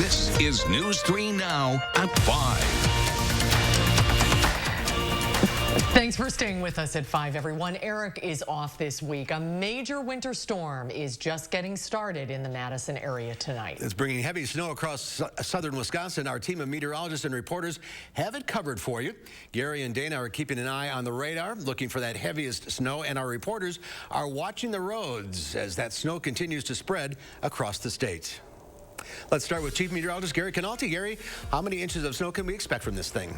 This is News 3 Now at 5. Thanks for staying with us at 5, everyone. Eric is off this week. A major winter storm is just getting started in the Madison area tonight. It's bringing heavy snow across southern Wisconsin. Our team of meteorologists and reporters have it covered for you. Gary and Dana are keeping an eye on the radar, looking for that heaviest snow, and our reporters are watching the roads as that snow continues to spread across the state. Let's start with Chief Meteorologist Gary Canalti. Gary, how many inches of snow can we expect from this thing?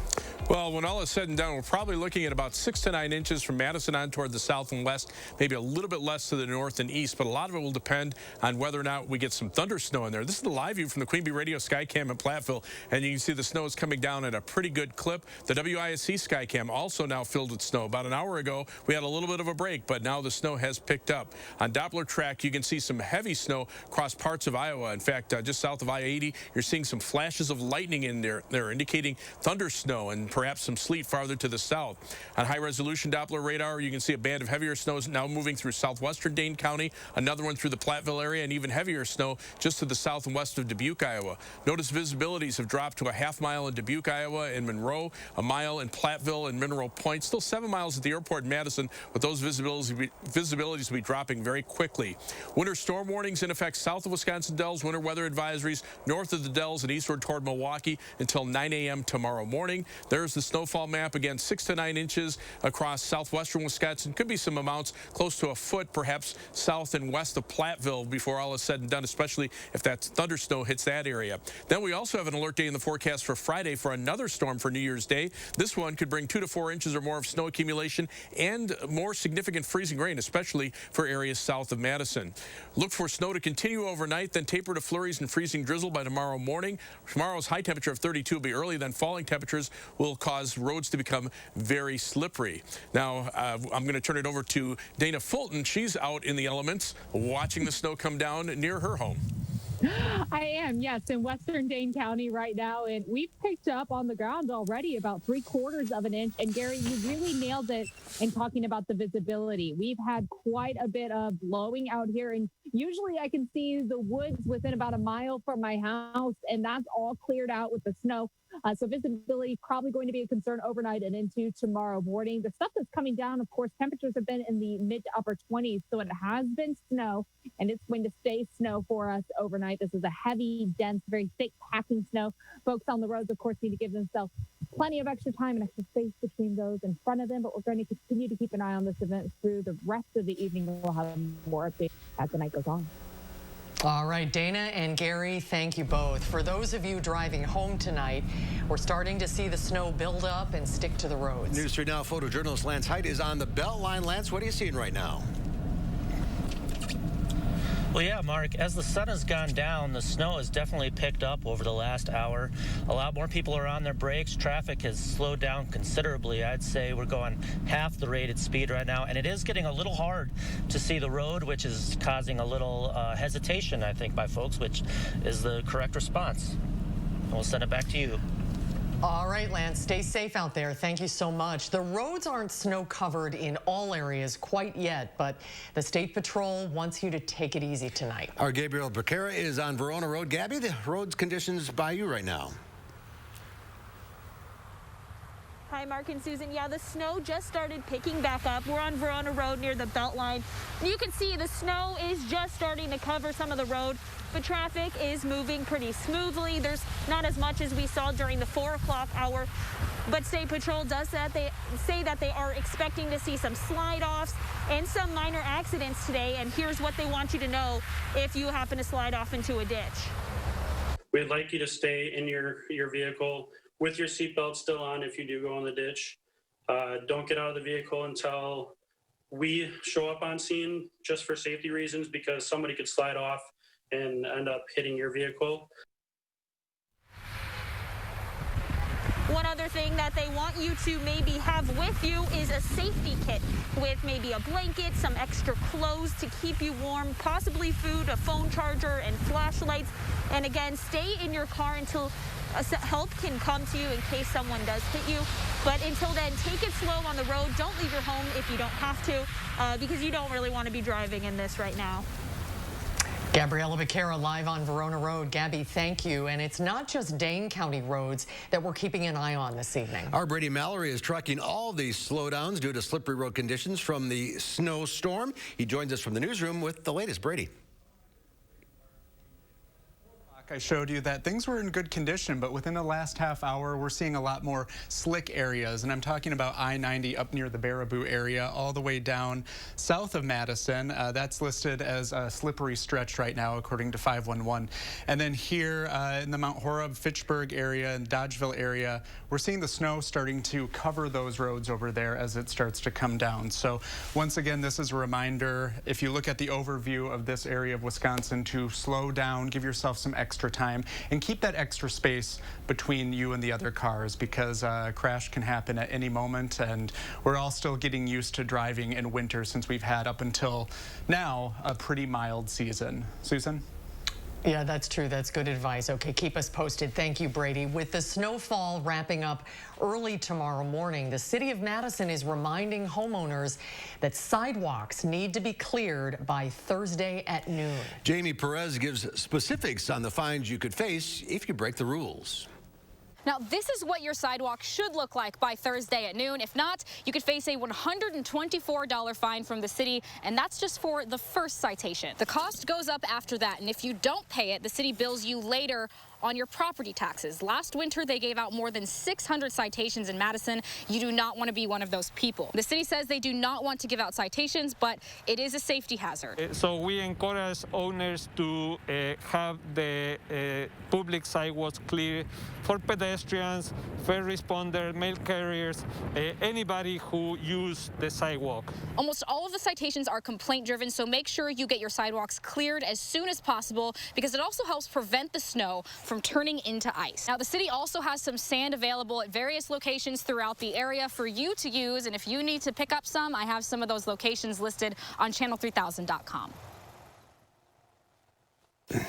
Well, when all is said and done, we're probably looking at about 6 to 9 inches from Madison on toward the south and west, maybe a little bit less to the north and east, but a lot of it will depend on whether or not we get some thunder snow in there. This is the live view from the Queen Bee Radio Skycam in Platteville, and you can see the snow is coming down at a pretty good clip. The WISC Skycam also now filled with snow. About an hour ago, we had a little bit of a break, but now the snow has picked up. On Doppler track, you can see some heavy snow across parts of Iowa. In fact, just south of I-80, you're seeing some flashes of lightning in there. They're indicating thunder snow and perhaps some sleet farther to the south. On high-resolution Doppler radar, you can see a band of heavier snow is now moving through southwestern Dane County, another one through the Platteville area, and even heavier snow just to the south and west of Dubuque, Iowa. Notice visibilities have dropped to a half mile in Dubuque, Iowa, and Monroe, a mile in Platteville and Mineral Point, still 7 miles at the airport in Madison, but those visibilities will be dropping very quickly. Winter storm warnings in effect south of Wisconsin Dells, winter weather advisories north of the Dells and eastward toward Milwaukee until 9 a.m. tomorrow morning. There's the snowfall map. Again, 6 to 9 inches across southwestern Wisconsin. Could be some amounts close to a foot, perhaps south and west of Platteville before all is said and done, especially if that thunder snow hits that area. Then we also have an alert day in the forecast for Friday for another storm for New Year's Day. This one could bring 2 to 4 inches or more of snow accumulation and more significant freezing rain, especially for areas south of Madison. Look for snow to continue overnight, then taper to flurries and freezing drizzle by tomorrow morning. Tomorrow's high temperature of 32 will be early, then falling temperatures will cause roads to become very slippery. Now, I'm going to turn it over to Dana Fulton. She's out in the elements watching the snow come down near her home. I am, yes, in western Dane County right now, and we've picked up on the ground already about 3/4 of an inch. And Gary, you really nailed it in talking about the visibility. We've had quite a bit of blowing out here, and usually I can see the woods within about a mile from my house, and that's all cleared out with the snow. So visibility probably going to be a concern overnight and into tomorrow morning. The stuff that's coming down, of course, temperatures have been in the mid to upper 20s, so it has been snow, and it's going to stay snow for us overnight. This is a heavy, dense, very thick packing snow. Folks on the roads, of course, need to give themselves plenty of extra time and extra space between those in front of them, but we're going to continue to keep an eye on this event through the rest of the evening. We'll have more updates as the night goes on. All right, Dana and Gary, thank you both. For those of you driving home tonight, we're starting to see the snow build up and stick to the roads. News 3 Now photojournalist Lance Height is on the Beltline. Lance, what are you seeing right now? Well, yeah, Mark, as the sun has gone down, the snow has definitely picked up over the last hour. A lot more people are on their brakes. Traffic has slowed down considerably. I'd say we're going half the rated speed right now, and it is getting a little hard to see the road, which is causing a little hesitation, I think, by folks, which is the correct response. And we'll send it back to you. All right, Lance, stay safe out there. Thank you so much. The roads aren't snow covered in all areas quite yet, but the State Patrol wants you to take it easy tonight. Our Gabriel Becerra is on Verona Road. Gabby, the roads conditions by you right now. Hi, Mark and Susan. Yeah, the snow just started picking back up. We're on Verona Road near the Beltline. You can see the snow is just starting to cover some of the road, but traffic is moving pretty smoothly. There's not as much as we saw during the 4 o'clock hour, but State Patrol does that. They say that they are expecting to see some slide-offs and some minor accidents today, and here's what they want you to know if you happen to slide off into a ditch. We'd like you to stay in your vehicle with your seatbelt still on if you do go in the ditch. Don't get out of the vehicle until we show up on scene, just for safety reasons, because somebody could slide off and end up hitting your vehicle. One other thing that they want you to maybe have with you is a safety kit with maybe a blanket, some extra clothes to keep you warm, possibly food, a phone charger, and flashlights. And again, stay in your car until help can come to you in case someone does hit you. But until then, take it slow on the road. Don't leave your home if you don't have to, because you don't really want to be driving in this right now. Gabriella Becerra live on Verona Road. Gabby, thank you. And it's not just Dane County roads that we're keeping an eye on this evening. Our Brady Mallory is tracking all these slowdowns due to slippery road conditions from the snowstorm. He joins us from the newsroom with the latest. Brady. I showed you that things were in good condition, but within the last half hour, we're seeing a lot more slick areas. And I'm talking about I-90 up near the Baraboo area, all the way down south of Madison. That's listed as a slippery stretch right now, according to 511. And then here in the Mount Horeb, Fitchburg area and Dodgeville area, we're seeing the snow starting to cover those roads over there as it starts to come down. So once again, this is a reminder, if you look at the overview of this area of Wisconsin, to slow down, give yourself some extra time, and keep that extra space between you and the other cars, because a crash can happen at any moment, and we're all still getting used to driving in winter since we've had up until now a pretty mild season. Susan? Yeah, that's true. That's good advice. Okay, keep us posted. Thank you, Brady. With the snowfall wrapping up early tomorrow morning, the city of Madison is reminding homeowners that sidewalks need to be cleared by Thursday at noon. Jamie Perez gives specifics on the fines you could face if you break the rules. Now, this is what your sidewalk should look like by Thursday at noon. If not, you could face a $124 fine from the city, and that's just for the first citation. The cost goes up after that, and if you don't pay it, the city bills you later on your property taxes. Last winter, they gave out more than 600 citations in Madison. You do not want to be one of those people. The city says they do not want to give out citations, but it is a safety hazard. So we encourage owners to have the public sidewalks clear for pedestrians, first responders, mail carriers, anybody who use the sidewalk. Almost all of the citations are complaint-driven, so make sure you get your sidewalks cleared as soon as possible, because it also helps prevent the snow from turning into ice. Now, the city also has some sand available at various locations throughout the area for you to use, and if you need to pick up some, I have some of those locations listed on channel3000.com.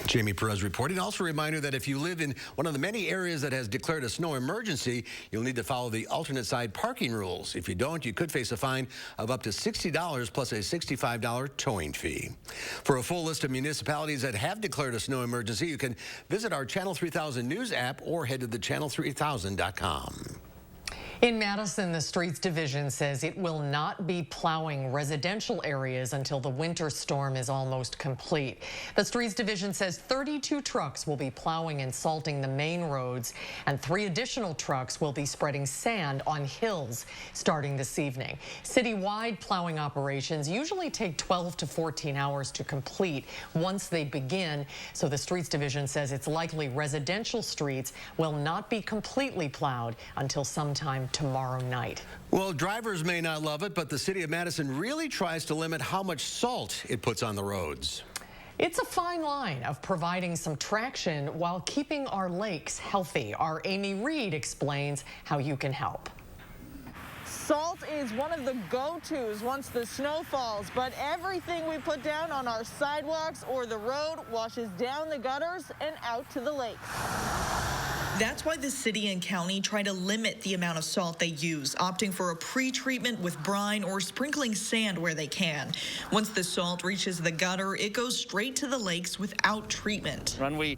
Jamie Perez reporting. Also a reminder that if you live in one of the many areas that has declared a snow emergency, you'll need to follow the alternate side parking rules. If you don't, you could face a fine of up to $60 plus a $65 towing fee. For a full list of municipalities that have declared a snow emergency, you can visit our Channel 3000 News app or head to the channel3000.com. In Madison, the Streets Division says it will not be plowing residential areas until the winter storm is almost complete. The Streets Division says 32 trucks will be plowing and salting the main roads, and 3 additional trucks will be spreading sand on hills starting this evening. Citywide plowing operations usually take 12 to 14 hours to complete once they begin, so the Streets Division says it's likely residential streets will not be completely plowed until sometime tomorrow night. Well, drivers may not love it, but the city of Madison really tries to limit how much salt it puts on the roads. It's a fine line of providing some traction while keeping our lakes healthy. Our Amy Reed explains how you can help. Salt is one of the go-tos once the snow falls, but everything we put down on our sidewalks or the road washes down the gutters and out to the lakes. That's why the city and county try to limit the amount of salt they use, opting for a pre-treatment with brine or sprinkling sand where they can. Once the salt reaches the gutter, it goes straight to the lakes without treatment. When we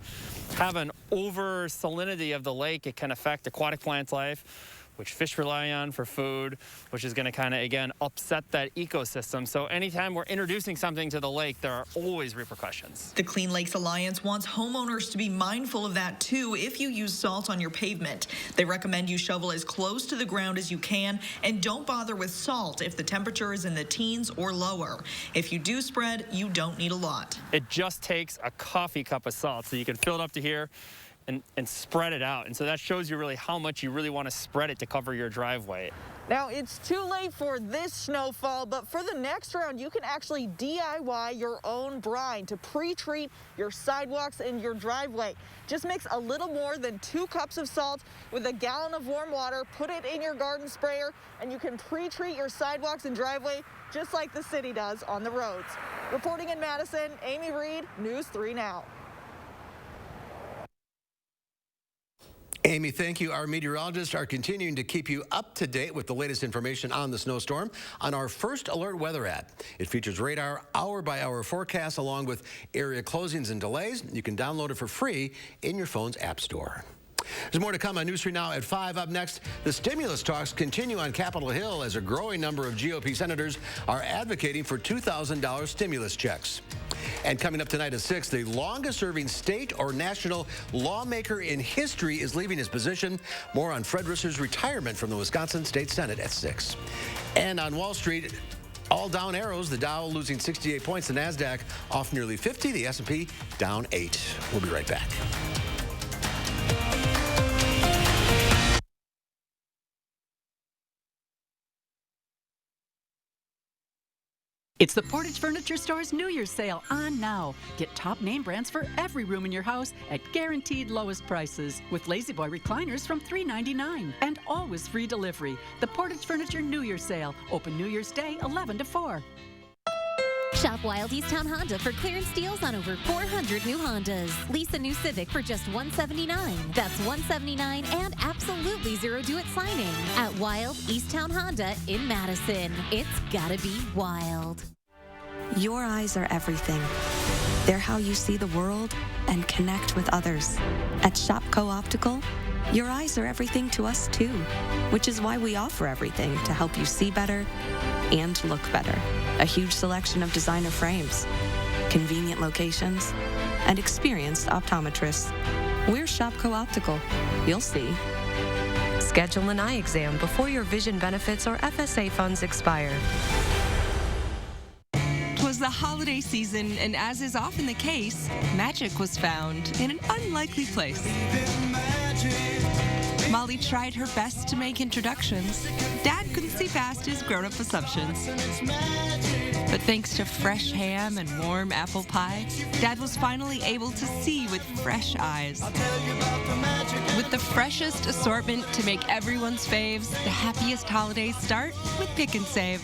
have an over salinity of the lake, it can affect aquatic plants' life, which fish rely on for food, which is going to kind of, again, upset that ecosystem. So anytime we're introducing something to the lake, there are always repercussions. The Clean Lakes Alliance wants homeowners to be mindful of that, too, if you use salt on your pavement. They recommend you shovel as close to the ground as you can and don't bother with salt if the temperature is in the teens or lower. If you do spread, you don't need a lot. It just takes a coffee cup of salt, so you can fill it up to here and spread it out. And so that shows you really how much you really want to spread it to cover your driveway. Now, it's too late for this snowfall, but for the next round, you can actually DIY your own brine to pre-treat your sidewalks and your driveway. Just mix a little more than 2 cups of salt with a gallon of warm water, put it in your garden sprayer, and you can pre-treat your sidewalks and driveway just like the city does on the roads. Reporting in Madison, Amy Reed, News 3 Now. Amy, thank you. Our meteorologists are continuing to keep you up to date with the latest information on the snowstorm on our First Alert weather app. It features radar hour-by-hour forecasts along with area closings and delays. You can download it for free in your phone's app store. There's more to come on News 3 Now at 5. Up next, the stimulus talks continue on Capitol Hill as a growing number of GOP senators are advocating for $2,000 stimulus checks. And coming up tonight at 6, the longest-serving state or national lawmaker in history is leaving his position. More on Fred Risser's retirement from the Wisconsin State Senate at 6. And on Wall Street, all down arrows, the Dow losing 68 points, the NASDAQ off nearly 50, the S&P down 8. We'll be right back. It's the Portage Furniture Store's New Year's sale on now. Get top name brands for every room in your house at guaranteed lowest prices with Lazy Boy recliners from $3.99 and always free delivery. The Portage Furniture New Year's sale, open New Year's Day 11 to 4. Shop Wild Easttown Honda for clearance deals on over 400 new Hondas. Lease a new Civic for just $179. That's $179 and absolutely zero due at signing at Wild Easttown Honda in Madison. It's gotta be wild. Your eyes are everything. They're how you see the world and connect with others. At Shopko Optical, your eyes are everything to us too, which is why we offer everything to help you see better and look better. A huge selection of designer frames, convenient locations, and experienced optometrists. We're Shopko Optical. You'll see. Schedule an eye exam before your vision benefits or FSA funds expire. 'Twas the holiday season, and as is often the case, magic was found in an unlikely place. Molly tried her best to make introductions. Dad couldn't see past his grown-up assumptions. But thanks to fresh ham and warm apple pie, Dad was finally able to see with fresh eyes. With the freshest assortment to make everyone's faves, the happiest holidays start with Pick and Save.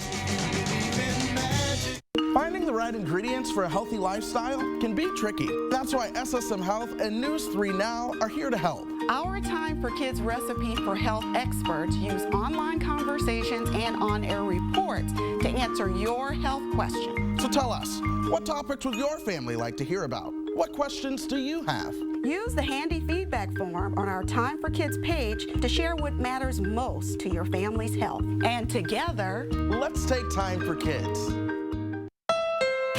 Finding the right ingredients for a healthy lifestyle can be tricky. That's why SSM Health and News 3 Now are here to help. Our Time for Kids recipe for health experts use online conversations and on-air reports to answer your health questions. So tell us, what topics would your family like to hear about? What questions do you have? Use the handy feedback form on our Time for Kids page to share what matters most to your family's health. And together, let's take time for kids.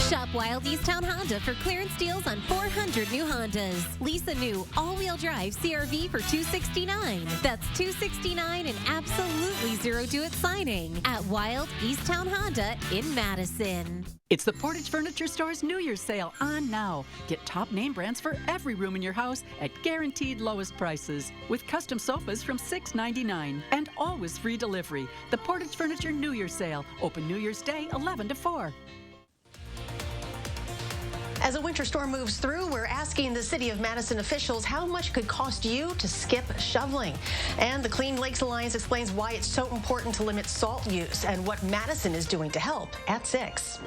Shop Wild Easttown Honda for clearance deals on 400 new Hondas. Lease a new all-wheel drive CR-V for $269. That's $269 and absolutely zero due at signing at Wild Easttown Honda in Madison. It's the Portage Furniture Store's New Year's sale on now. Get top name brands for every room in your house at guaranteed lowest prices with custom sofas from $6.99 and always free delivery. The Portage Furniture New Year's sale, open New Year's Day 11 to 4. As a winter storm moves through, we're asking the City of Madison officials how much it could cost you to skip shoveling. And the Clean Lakes Alliance explains why it's so important to limit salt use and what Madison is doing to help at 6.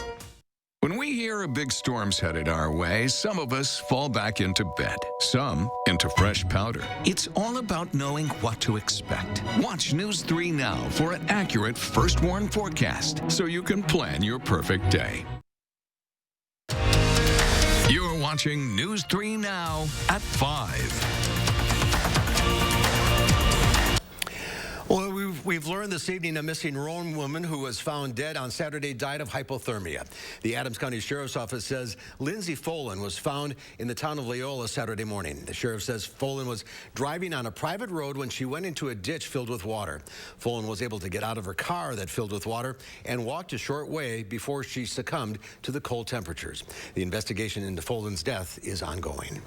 When we hear a big storm's headed our way, some of us fall back into bed, some into fresh powder. It's all about knowing what to expect. Watch News 3 Now for an accurate first warn forecast so you can plan your perfect day. You're watching News 3 Now at 5. Well, we've learned this evening a missing Rome woman who was found dead on Saturday died of hypothermia. The Adams County Sheriff's Office says Lindsay Folan was found in the town of Leola Saturday morning. The sheriff says Folan was driving on a private road when she went into a ditch filled with water. Folan was able to get out of her car that filled with water and walked a short way before she succumbed to the cold temperatures. The investigation into Folan's death is ongoing.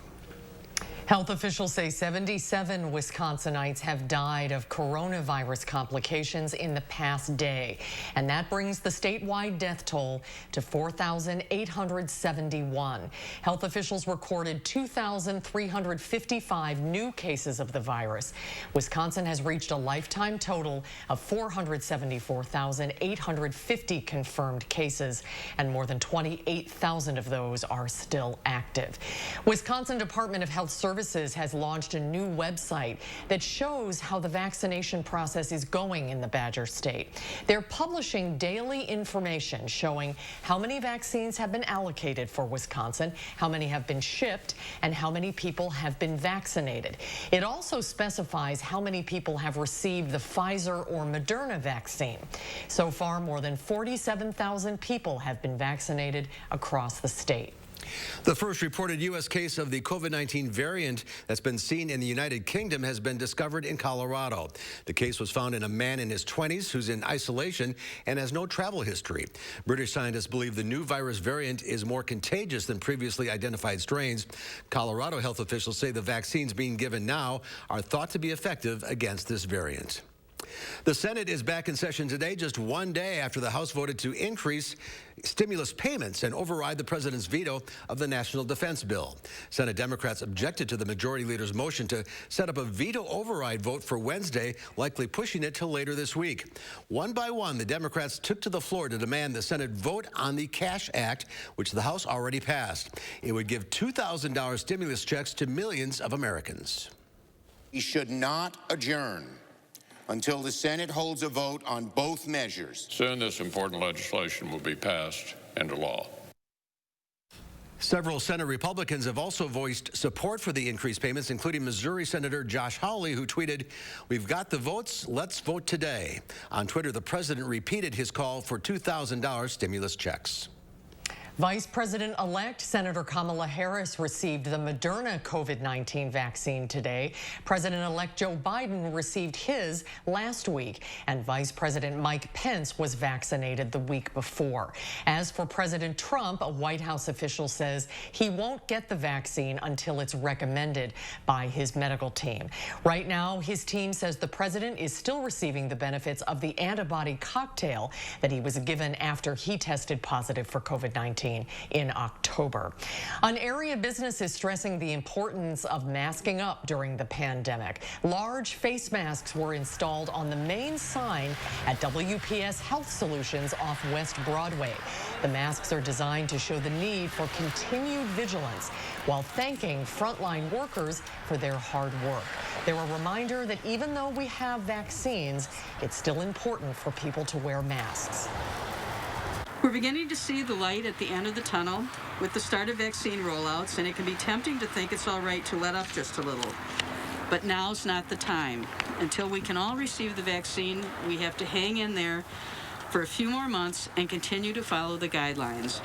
Health officials say 77 Wisconsinites have died of coronavirus complications in the past day, and that brings the statewide death toll to 4,871. Health officials recorded 2,355 new cases of the virus. Wisconsin has reached a lifetime total of 474,850 confirmed cases, and more than 28,000 of those are still active. Wisconsin Department of Health Services Services has launched a new website that shows how the vaccination process is going in the Badger State. They're publishing daily information showing how many vaccines have been allocated for Wisconsin, how many have been shipped, and how many people have been vaccinated. It also specifies how many people have received the Pfizer or Moderna vaccine. So far, more than 47,000 people have been vaccinated across the state. The first reported U.S. case of the COVID-19 variant that's been seen in the United Kingdom has been discovered in Colorado. The case was found in a man in his 20s who's in isolation and has no travel history. British scientists believe the new virus variant is more contagious than previously identified strains. Colorado health officials say the vaccines being given now are thought to be effective against this variant. The Senate is back in session today, just one day after the House voted to increase stimulus payments and override the president's veto of the National Defense Bill. Senate Democrats objected to the majority leader's motion to set up a veto override vote for Wednesday, likely pushing it till later this week. One by one, the Democrats took to the floor to demand the Senate vote on the Cash Act, which the House already passed. It would give $2,000 stimulus checks to millions of Americans. We should not adjourn until the Senate holds a vote on both measures. Soon this important legislation will be passed into law. Several Senate Republicans have also voiced support for the increased payments, including Missouri Senator Josh Hawley, who tweeted, "We've got the votes, let's vote today." On Twitter, the president repeated his call for $2,000 stimulus checks. Vice President-elect Senator Kamala Harris received the Moderna COVID-19 vaccine today. President-elect Joe Biden received his last week, and Vice President Mike Pence was vaccinated the week before. As for President Trump, a White House official says he won't get the vaccine until it's recommended by his medical team. Right now, his team says the president is still receiving the benefits of the antibody cocktail that he was given after he tested positive for COVID-19 in October. An area business is stressing the importance of masking up during the pandemic. Large face masks were installed on the main sign at WPS Health Solutions off West Broadway. The masks are designed to show the need for continued vigilance while thanking frontline workers for their hard work. They're a reminder that even though we have vaccines, it's still important for people to wear masks. We're beginning to see the light at the end of the tunnel with the start of vaccine rollouts, and it can be tempting to think it's all right to let up just a little. But now's not the time. Until we can all receive the vaccine, we have to hang in there for a few more months and continue to follow the guidelines.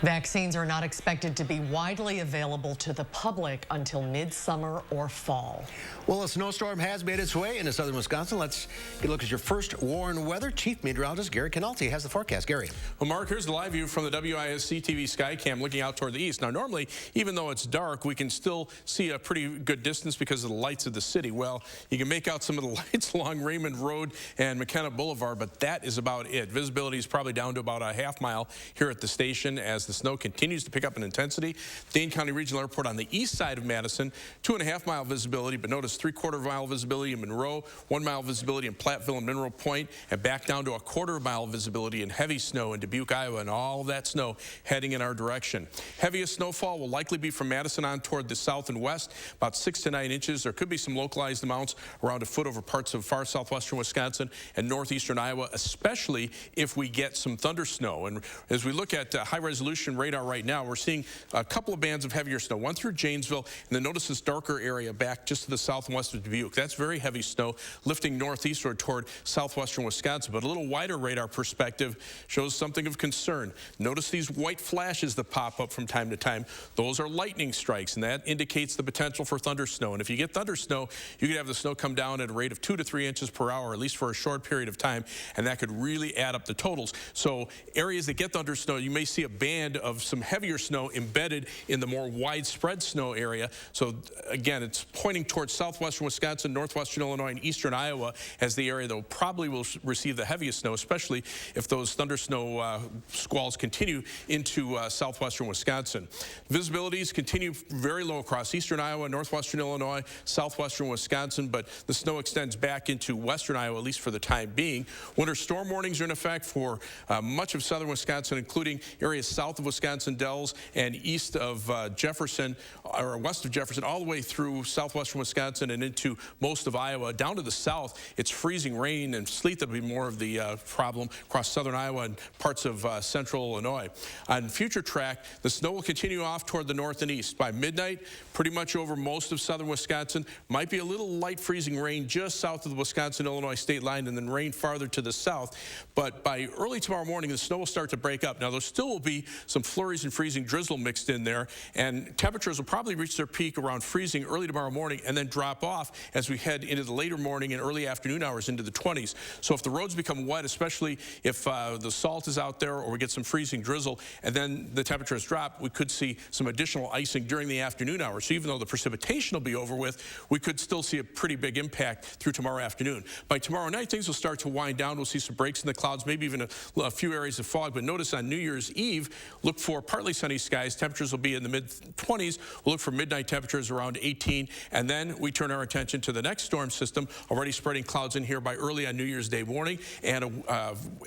Vaccines are not expected to be widely available to the public until midsummer or fall. Well, a snowstorm has made its way into southern Wisconsin. Let's get a look at your first warn weather. Chief Meteorologist Gary Canalti has the forecast. Gary. Well, Mark, here's the live view from the WISC TV Skycam looking out toward the east. Now, normally, even though it's dark, we can still see a pretty good distance because of the lights of the city. Well, you can make out some of the lights along Raymond Road and McKenna Boulevard, but that is about it. Visibility is probably down to about a half mile here at the station as the snow continues to pick up in intensity. Dane County Regional Airport on the east side of Madison, 2.5 mile visibility, but notice 3/4 mile visibility in Monroe, 1 mile visibility in Platteville and Mineral Point, and back down to a 1/4 mile visibility in heavy snow in Dubuque, Iowa, and all of that snow heading in our direction. Heaviest snowfall will likely be from Madison on toward the south and west, about 6 to 9 inches. There could be some localized amounts around a foot over parts of far southwestern Wisconsin and northeastern Iowa, especially if we get some thunder snow. And as we look at high-resolution radar right now, we're seeing a couple of bands of heavier snow, one through Janesville, and then notice this darker area back just to the south and west of Dubuque. That's very heavy snow lifting northeastward toward southwestern Wisconsin, but a little wider radar perspective shows something of concern. Notice these white flashes that pop up from time to time. Those are lightning strikes, and that indicates the potential for thunder snow. And if you get thunder snow, you could have the snow come down at a rate of 2 to 3 inches per hour, at least for a short period of time, and that could really add up the totals. So areas that get thunder snow, you may see a band of some heavier snow embedded in the more widespread snow area. So again, it's pointing towards southwestern Wisconsin, northwestern Illinois, and eastern Iowa as the area that probably will receive the heaviest snow, especially if those thunder snow squalls continue into southwestern Wisconsin. Visibilities continue very low across eastern Iowa, northwestern Illinois, southwestern Wisconsin, but the snow extends back into western Iowa, at least for the time being. Winter storm warnings are in effect for much of southern Wisconsin, including areas south south of Wisconsin Dells and east of Jefferson, or west of Jefferson, all the way through southwestern Wisconsin and into most of Iowa. Down to the south, it's freezing rain and sleet that will be more of the problem across southern Iowa and parts of central Illinois. On future track, the snow will continue off toward the north and east. By midnight, pretty much over most of southern Wisconsin. Might be a little light freezing rain just south of the Wisconsin-Illinois state line, and then rain farther to the south. But by early tomorrow morning, the snow will start to break up. Now, there still will be some flurries and freezing drizzle mixed in there, and temperatures will probably reach their peak around freezing early tomorrow morning and then drop off as we head into the later morning and early afternoon hours into the 20s. So if the roads become wet, especially if the salt is out there or we get some freezing drizzle and then the temperatures drop, we could see some additional icing during the afternoon hours. So even though the precipitation will be over with, we could still see a pretty big impact through tomorrow afternoon. By tomorrow night, things will start to wind down. We'll see some breaks in the clouds, maybe even a few areas of fog. But notice on New Year's Eve, look for partly sunny skies. Temperatures will be in the mid-20s. We'll look for midnight temperatures around 18. And then we turn our attention to the next storm system, already spreading clouds in here by early on New Year's Day morning. And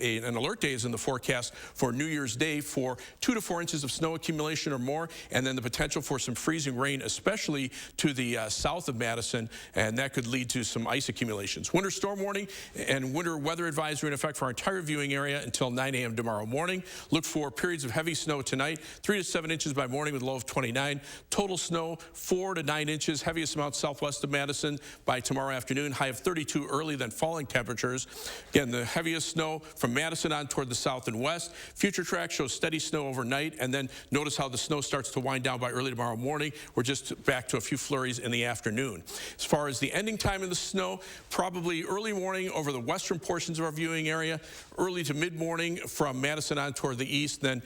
an alert day is in the forecast for New Year's Day for 2 to 4 inches of snow accumulation or more, and then the potential for some freezing rain, especially to the south of Madison, and that could lead to some ice accumulations. Winter storm warning and winter weather advisory in effect for our entire viewing area until 9 a.m. tomorrow morning. Look for periods of heavy snow tonight, 3 to 7 inches by morning with a low of 29. Total snow, 4 to 9 inches, heaviest amount southwest of Madison by tomorrow afternoon, high of 32 early, then falling temperatures. Again, the heaviest snow from Madison on toward the south and west. Future track shows steady snow overnight, and then notice how the snow starts to wind down by early tomorrow morning. We're just back to a few flurries in the afternoon. As far as the ending time of the snow, probably early morning over the western portions of our viewing area, early to mid-morning from Madison on toward the east, then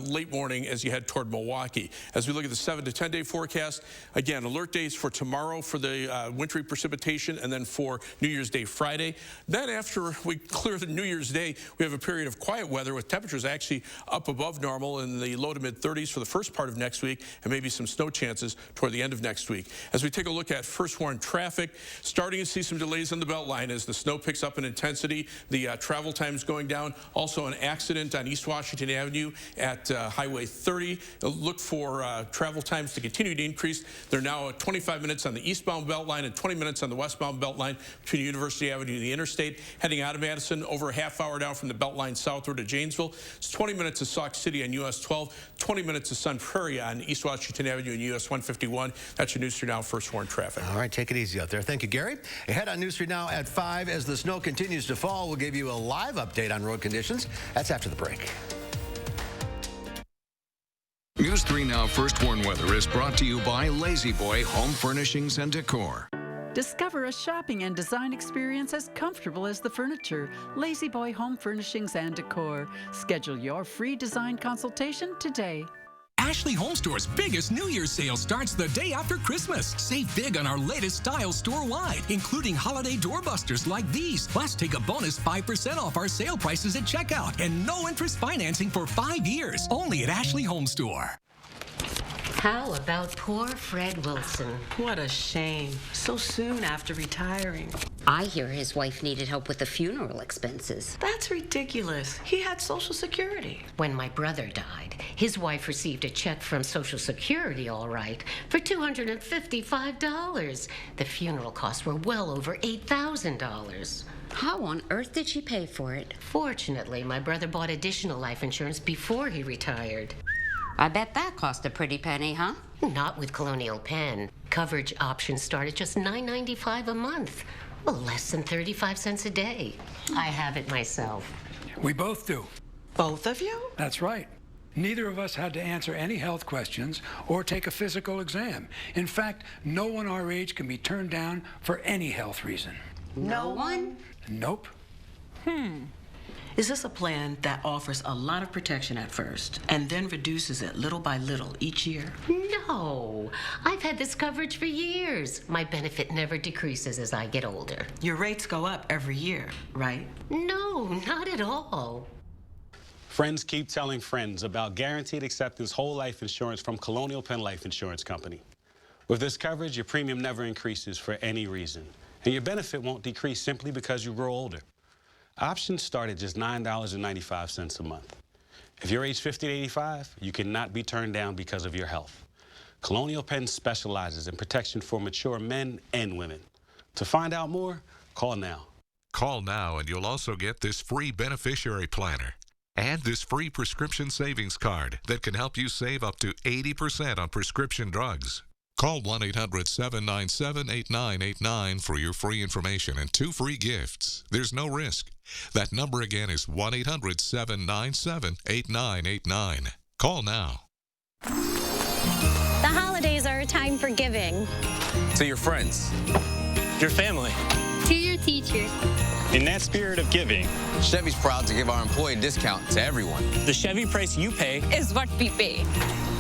late morning as you head toward Milwaukee. As we look at the 7 to 10-day forecast, again, alert days for tomorrow for the wintry precipitation, and then for New Year's Day Friday. Then after we clear the New Year's Day, we have a period of quiet weather with temperatures actually up above normal in the low to mid-30s for the first part of next week, and maybe some snow chances toward the end of next week. As we take a look at first warn traffic, starting to see some delays on the Beltline as the snow picks up in intensity, the travel times going down. Also an accident on East Washington Avenue at Highway 30. Look for travel times to continue to increase. They're now at 25 minutes on the eastbound Beltline and 20 minutes on the westbound Beltline between University Avenue and the interstate. Heading out of Madison, over a half hour down from the Beltline southward to Janesville. It's 20 minutes to Sauk City on US 12, 20 minutes to Sun Prairie on East Washington Avenue and US 151. That's your News 3 Now first warn traffic. All right, take it easy out there. Thank you, Gary. Ahead on News 3 Now at 5, as the snow continues to fall, we'll give you a live update on road conditions. That's after the break. News 3 Now First Warn Weather is brought to you by Lazy Boy Home Furnishings and Decor. Discover a shopping and design experience as comfortable as the furniture. Lazy Boy Home Furnishings and Decor. Schedule your free design consultation today. Ashley HomeStore's biggest New Year's sale starts the day after Christmas. Save big on our latest styles store-wide, including holiday doorbusters like these. Plus, take a bonus 5% off our sale prices at checkout and no interest financing for 5 years. Only at Ashley HomeStore. How about poor Fred Wilson? What a shame. So soon after retiring. I hear his wife needed help with the funeral expenses. That's ridiculous. He had Social Security. When my brother died, his wife received a check from Social Security, all right, for $255. The funeral costs were well over $8,000. How on earth did she pay for it? Fortunately, my brother bought additional life insurance before he retired. I bet that cost a pretty penny, huh? Not with Colonial Penn. Coverage options start at just $9.95 a month. Well, less than 35 cents a day. I have it myself. We both do. Both of you? That's right. Neither of us had to answer any health questions or take a physical exam. In fact, no one our age can be turned down for any health reason. No one? Nope. Is this a plan that offers a lot of protection at first and then reduces it little by little each year? No. I've had this coverage for years. My benefit never decreases as I get older. Your rates go up every year, right? No, not at all. Friends keep telling friends about guaranteed acceptance whole life insurance from Colonial Penn Life Insurance Company. With this coverage, your premium never increases for any reason, and your benefit won't decrease simply because you grow older. Options start at just $9.95 a month. If you're age 50 to 85, you cannot be turned down because of your health. Colonial Penn specializes in protection for mature men and women. To find out more, call now. Call now and you'll also get this free beneficiary planner and this free prescription savings card that can help you save up to 80% on prescription drugs. Call 1-800-797-8989 for your free information and 2 free gifts. There's no risk. That number again is 1-800-797-8989. Call now. The holidays are a time for giving. To your friends, your family, to your teacher. In that spirit of giving, Chevy's proud to give our employee discount to everyone. The Chevy price you pay Is what we pay.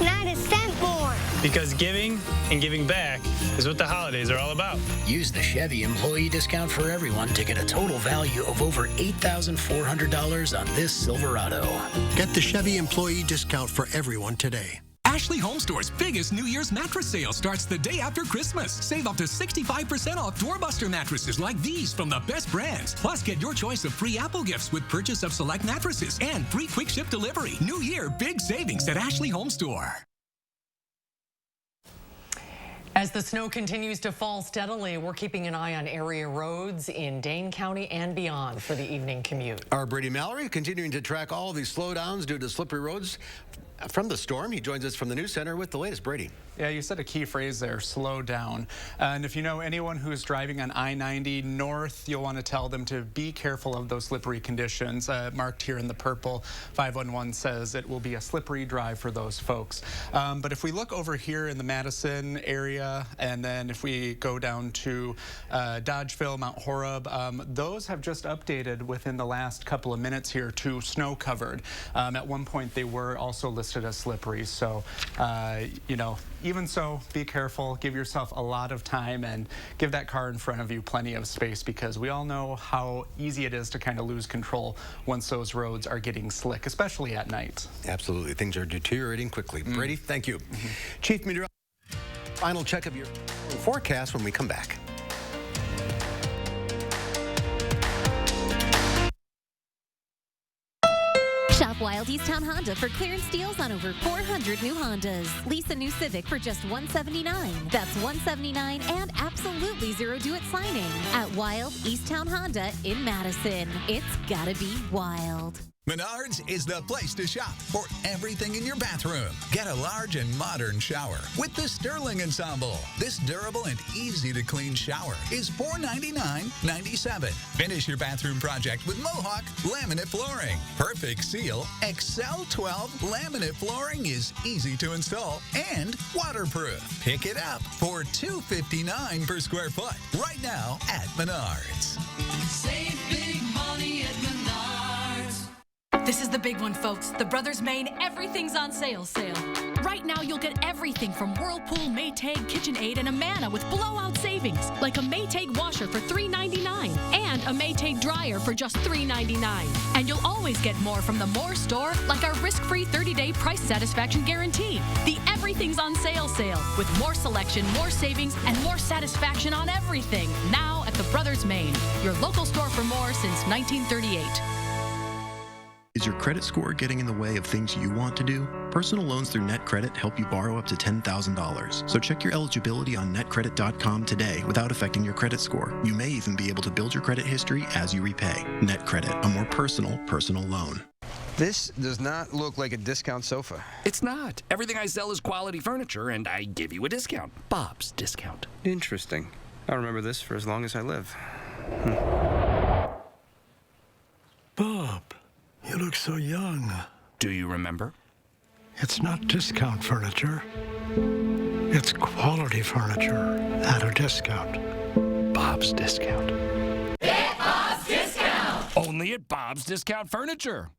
Not a cent more. because giving and giving back is what the holidays are all about. Use the Chevy employee discount for everyone to get a total value of over $8,400 on this Silverado. Get the Chevy employee discount for everyone today. Ashley HOMESTORE's biggest New Year's mattress sale starts the day after Christmas. Save up to 65% off doorbuster mattresses like these from the best brands. Plus, get your choice of free Apple gifts with purchase of select mattresses and free quick ship delivery. New Year, big savings at Ashley HOMESTORE. As the snow continues to fall steadily, we're keeping an eye on area roads in Dane County and beyond for the evening commute. Our Brady Mallory continuing to track all these slowdowns due to slippery roads from the storm. He joins us from the news center with the latest. Brady. Yeah, you said a key phrase there, slow down. And if you know anyone who's driving on I-90 north, you'll want to tell them to be careful of those slippery conditions. Marked here in the purple, 511 says it will be a slippery drive for those folks. But if we look over here in the Madison area, and then if we go down to Dodgeville, Mount Horeb, those have just updated within the last couple of minutes here to snow covered. At one point they were also listed as slippery. So, you know, even so, be careful, give yourself a lot of time, and give that car in front of you plenty of space, because we all know how easy it is to kind of lose control once those roads are getting slick, especially at night. Absolutely. Things are deteriorating quickly. Brady, thank you. Chief Meteorologist, final check of your forecast when we come back. Shop Wild Easttown Honda for clearance deals on over 400 new Hondas. Lease a new Civic for just $179. That's $179 and absolutely zero due-it signing at Wild Easttown Honda in Madison. It's gotta be wild. Menards is the place to shop for everything in your bathroom. Get a large and modern shower with the Sterling Ensemble. This durable and easy-to-clean shower is $499.97. Finish your bathroom project with Mohawk laminate flooring. Perfect seal, Excel 12 laminate flooring is easy to install and waterproof. Pick it up for $259 per square foot right now at Menards. Save big money at Menards. This is the big one, folks. The Brothers Maine Everything's on Sale sale. Right now, you'll get everything from Whirlpool, Maytag, KitchenAid, and Amana with blowout savings, like a Maytag washer for $3.99 and a Maytag dryer for just $3.99. And you'll always get more from the More store, like our risk-free 30-day price satisfaction guarantee. The Everything's on Sale sale, with more selection, more savings, and more satisfaction on everything. Now at the Brothers Maine, your local store for more since 1938. Is your credit score getting in the way of things you want to do? Personal loans through NetCredit help you borrow up to $10,000. So check your eligibility on netcredit.com today without affecting your credit score. You may even be able to build your credit history as you repay. NetCredit, a more personal loan. This does not look like a discount sofa. It's not. Everything I sell is quality furniture, and I give you a discount. Bob's discount. Interesting. I'll remember this for as long as I live. Bob. You look so young. Do you remember? It's not discount furniture. It's quality furniture at a discount. Bob's discount. Get Bob's discount! Only at Bob's Discount Furniture.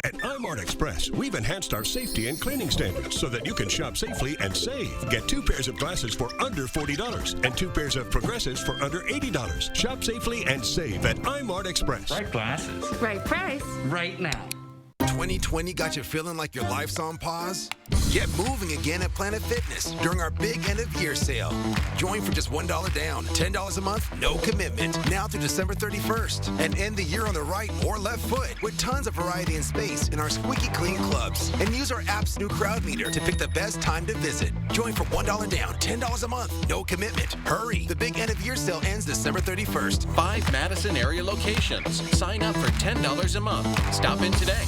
At iMart Express, we've enhanced our safety and cleaning standards so that you can shop safely and save. Get 2 pairs of glasses for under $40 and 2 pairs of progressives for under $80. Shop safely and save at iMart Express. Right glasses. Right price. Right now. 2020 got you feeling like your life's on pause? Get moving again at Planet Fitness during our big end-of-year sale. Join for just $1 down, $10 a month, no commitment, now through December 31st. And end the year on the right or left foot with tons of variety and space in our squeaky clean clubs. And use our app's new crowd meter to pick the best time to visit. Join for $1 down, $10 a month, no commitment. Hurry! The big end-of-year sale ends December 31st. 5 Madison area locations. Sign up for $10 a month. Stop in today.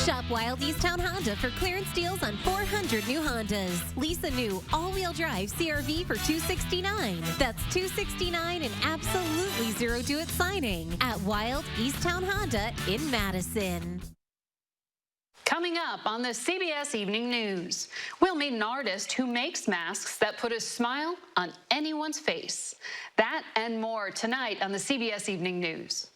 Shop Wild East Town Honda for clearance deals on 400 new Hondas. Lease a new all-wheel drive CR-V for $269. That's $269 and absolutely zero do-it signing at Wild East Town Honda in Madison. Coming up on the CBS Evening News, we'll meet an artist who makes masks that put a smile on anyone's face. That and more tonight on the CBS Evening News.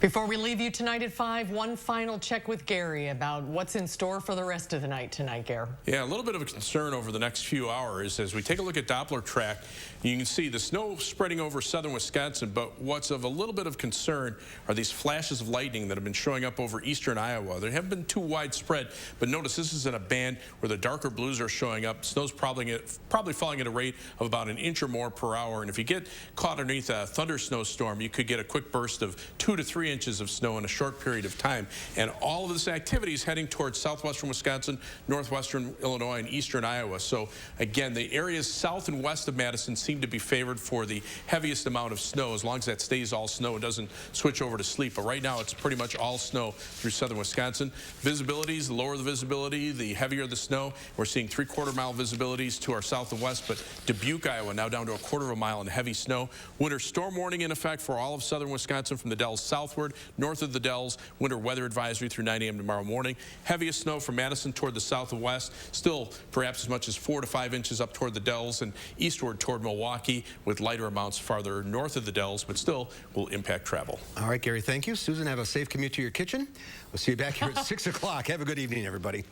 Before we leave you tonight at 5, one final check with Gary about what's in store for the rest of the night tonight, Gary. Yeah, a little bit of a concern over the next few hours. As we take a look at Doppler track, you can see the snow spreading over southern Wisconsin, but what's of a little bit of concern are these flashes of lightning that have been showing up over eastern Iowa. They haven't been too widespread, but notice this is in a band where the darker blues are showing up. Snow's probably falling at a rate of about an inch or more per hour, and if you get caught underneath a thunder snowstorm, you could get a quick burst of 2 to 3 inches of snow in a short period of time. And all of this activity is heading towards southwestern Wisconsin, northwestern Illinois, and eastern Iowa. So again, the areas south and west of Madison seem to be favored for the heaviest amount of snow, as long as that stays all snow and doesn't switch over to sleep. But right now, it's pretty much all snow through southern Wisconsin. Visibilities, the lower the visibility, the heavier the snow. We're seeing 3/4 mile visibilities to our south and west, but Dubuque, Iowa, now down to 1/4 mile in heavy snow. Winter storm warning in effect for all of southern Wisconsin from the Dells southward. North of the Dells, winter weather advisory through 9 a.m. tomorrow morning. Heaviest snow from Madison toward the south and west. Still perhaps as much as 4 to 5 inches up toward the Dells and eastward toward Milwaukee, with lighter amounts farther north of the Dells, but still will impact travel. All right, Gary, thank you. Susan, have a safe commute to your kitchen. We'll see you back here at 6 o'clock. Have a good evening, everybody.